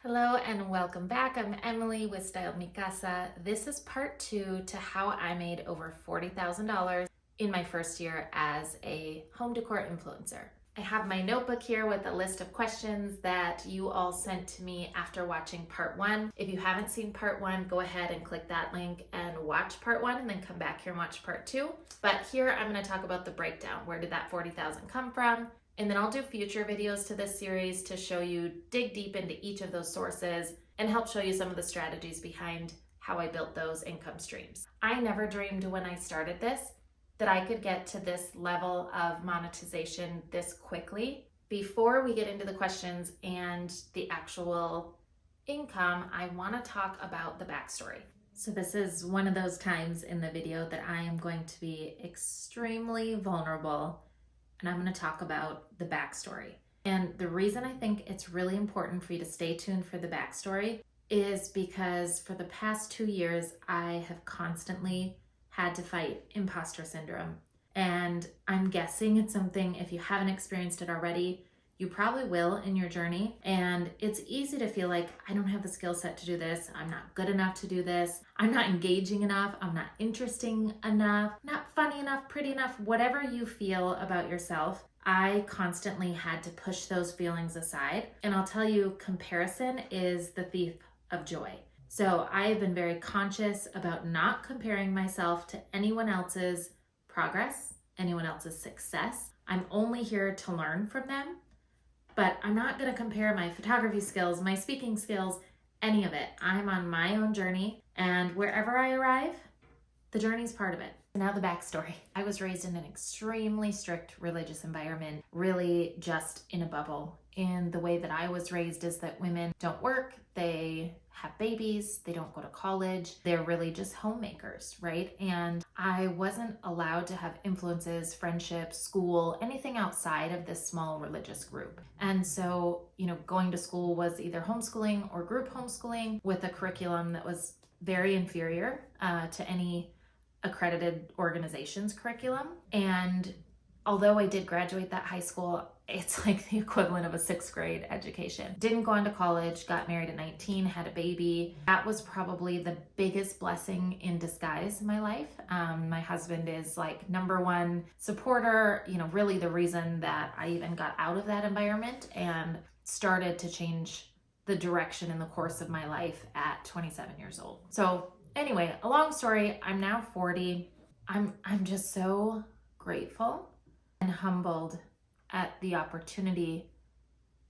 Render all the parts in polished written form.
Hello and welcome back. I'm Emily with Style Mi Casa. This is part 2 to how I made over $40,000 in my first year as a home decor influencer. I have my notebook here with a list of questions that you all sent to me after watching part 1. If you haven't seen part 1, go ahead and click that link and watch part 1 and then come back here and watch part 2. But here I'm going to talk about the breakdown. Where did that $40,000 come from? And then I'll do future videos to this series to show you, dig deep into each of those sources and help show you some of the strategies behind how I built those income streams. I never dreamed when I started this that I could get to this level of monetization this quickly. Before we get into the questions and the actual income, I want to talk about the backstory. So this is one of those times in the video that I am going to be extremely vulnerable, and I'm going to talk about the backstory. And the reason I think it's really important for you to stay tuned for the backstory is because for the past 2 years, I have constantly had to fight imposter syndrome. And I'm guessing it's something, if you haven't experienced it already, you probably will in your journey. And it's easy to feel like, I don't have the skill set to do this. I'm not good enough to do this. I'm not engaging enough. I'm not interesting enough, not funny enough, pretty enough, whatever you feel about yourself. I constantly had to push those feelings aside. And I'll tell you, comparison is the thief of joy. So I have been very conscious about not comparing myself to anyone else's progress, anyone else's success. I'm only here to learn from them. But I'm not going to compare my photography skills, my speaking skills, any of it. I'm on my own journey, and wherever I arrive, the journey's part of it. Now the backstory. I was raised in an extremely strict religious environment, really just in a bubble. And the way that I was raised is that women don't work, they have babies, they don't go to college, they're really just homemakers, right? And I wasn't allowed to have influences, friendships, school, anything outside of this small religious group. And so, going to school was either homeschooling or group homeschooling with a curriculum that was very inferior to any accredited organization's curriculum. And although I did graduate that high school, it's like the equivalent of a 6th grade education. Didn't go on to college, got married at 19, had a baby. That was probably the biggest blessing in disguise in my life. My husband is like #1 supporter, really the reason that I even got out of that environment and started to change the direction in the course of my life at 27 years old. So anyway, a long story, I'm now 40. I'm just so grateful and humbled at the opportunity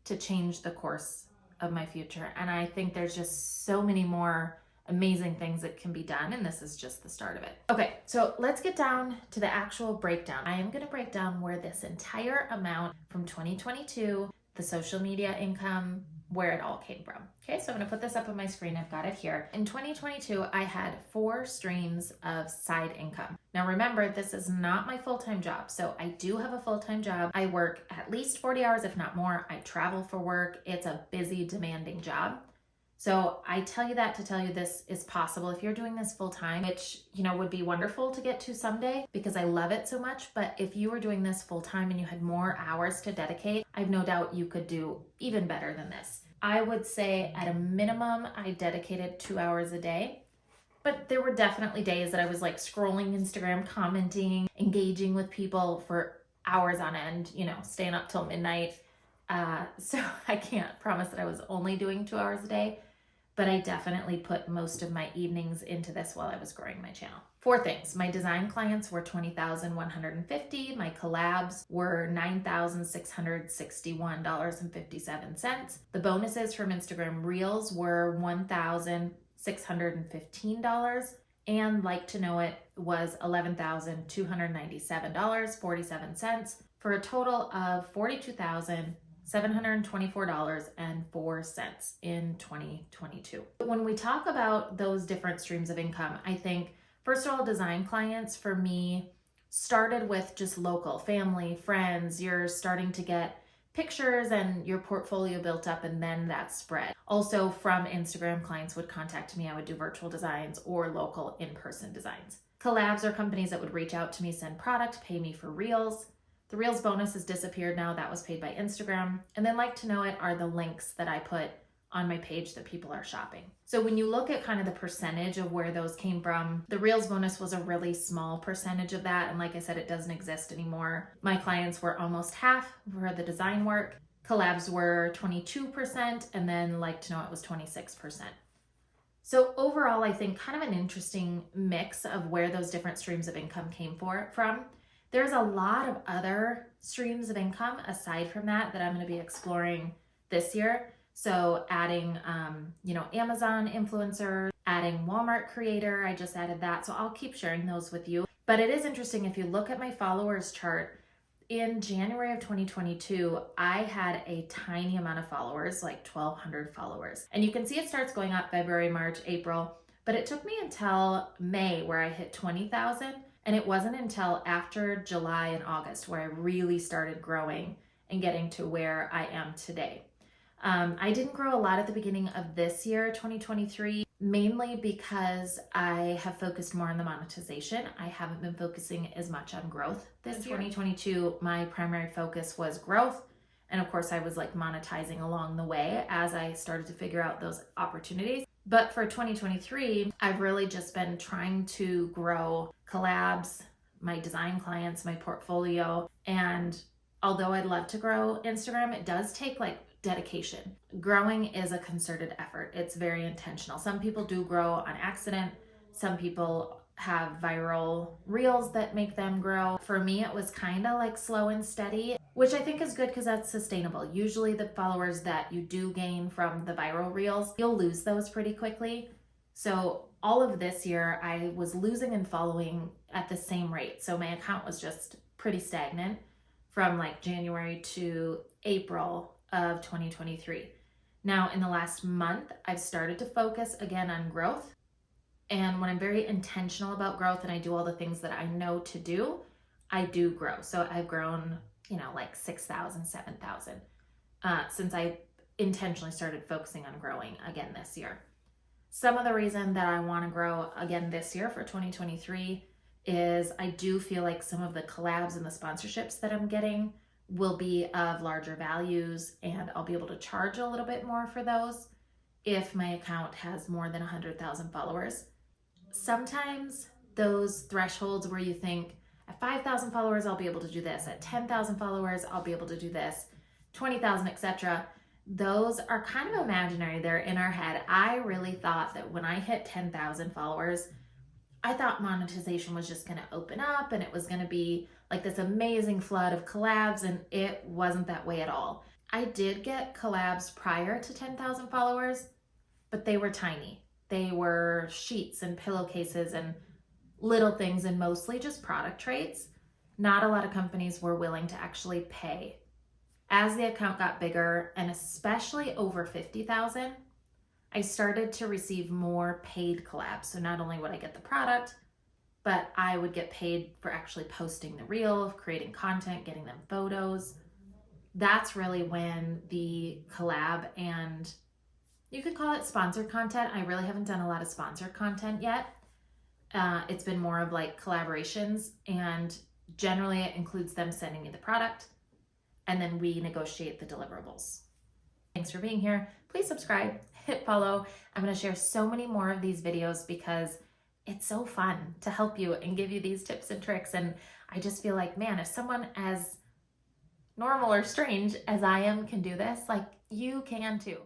to change the course of my future. And I think there's just so many more amazing things that can be done, and this is just the start of it. Okay, so let's get down to the actual breakdown. I am going to break down where this entire amount from 2022, the social media income, where it all came from. Okay, so I'm gonna put this up on my screen. I've got it here. In 2022, I had 4 streams of side income. Now remember, this is not my full-time job. So I do have a full-time job. I work at least 40 hours, if not more. I travel for work. It's a busy, demanding job. So I tell you that to tell you this is possible if you're doing this full-time, which, would be wonderful to get to someday because I love it so much. But if you were doing this full-time and you had more hours to dedicate, I have no doubt you could do even better than this. I would say at a minimum, I dedicated 2 hours a day. But there were definitely days that I was like scrolling Instagram, commenting, engaging with people for hours on end, staying up till midnight. So I can't promise that I was only doing 2 hours a day, but I definitely put most of my evenings into this while I was growing my channel. 4 things. My design clients were $20,150. My collabs were $9,661.57. The bonuses from Instagram Reels were $1,615. And Like to Know It was $11,297.47 for a total of $42,724.04 in 2022. When we talk about those different streams of income, I think, first of all, design clients for me started with just local family, friends. You're starting to get pictures and your portfolio built up, and then that spread. Also from Instagram, clients would contact me. I would do virtual designs or local in-person designs. Collabs are companies that would reach out to me, send product, pay me for Reels. The Reels bonus has disappeared now. That was paid by Instagram. And then Like to Know It are the links that I put on my page that people are shopping. So when you look at kind of the percentage of where those came from, the Reels bonus was a really small percentage of that. And like I said, it doesn't exist anymore. My clients were almost half for the design work. Collabs were 22%, and then Like to Know It was 26%. So overall, I think kind of an interesting mix of where those different streams of income came from. There's a lot of other streams of income aside from that I'm going to be exploring this year. So adding, Amazon influencer, adding Walmart creator, I just added that. So I'll keep sharing those with you. But it is interesting, if you look at my followers chart, in January of 2022, I had a tiny amount of followers, like 1,200 followers. And you can see it starts going up February, March, April, but it took me until May where I hit 20,000. And it wasn't until after July and August where I really started growing and getting to where I am today. I didn't grow a lot at the beginning of this year, 2023, mainly because I have focused more on the monetization. I haven't been focusing as much on growth this year. 2022, my primary focus was growth. And of course, I was like monetizing along the way as I started to figure out those opportunities. But for 2023, I've really just been trying to grow collabs, my design clients, my portfolio. And although I'd love to grow Instagram, it does take like dedication. Growing is a concerted effort. It's very intentional. Some people do grow on accident. Some people have viral reels that make them grow. For me, it was kind of like slow and steady, which I think is good because that's sustainable. Usually the followers that you do gain from the viral reels, you'll lose those pretty quickly. So all of this year, I was losing and following at the same rate. So my account was just pretty stagnant from like January to April of 2023. Now, in the last month, I've started to focus again on growth. And when I'm very intentional about growth and I do all the things that I know to do, I do grow. So I've grown, like 6,000, 7,000 since I intentionally started focusing on growing again this year. Some of the reason that I want to grow again this year for 2023 is I do feel like some of the collabs and the sponsorships that I'm getting will be of larger values, and I'll be able to charge a little bit more for those if my account has more than 100,000 followers. Sometimes those thresholds where you think at 5,000 followers, I'll be able to do this. At 10,000 followers, I'll be able to do this. 20,000, etc. Those are kind of imaginary. They're in our head. I really thought that when I hit 10,000 followers, I thought monetization was just going to open up and it was going to be like this amazing flood of collabs, and it wasn't that way at all. I did get collabs prior to 10,000 followers, but they were tiny. They were sheets and pillowcases and little things, and mostly just product traits. Not a lot of companies were willing to actually pay. As the account got bigger, and especially over 50,000, I started to receive more paid collabs. So not only would I get the product, but I would get paid for actually posting the reel, creating content, getting them photos. That's really when the collab, and you could call it sponsored content. I really haven't done a lot of sponsored content yet. It's been more of like collaborations, and generally it includes them sending me the product, and then we negotiate the deliverables. Thanks for being here. Please subscribe, hit follow. I'm going to share so many more of these videos because it's so fun to help you and give you these tips and tricks. And I just feel like, man, if someone as normal or strange as I am can do this, like you can too.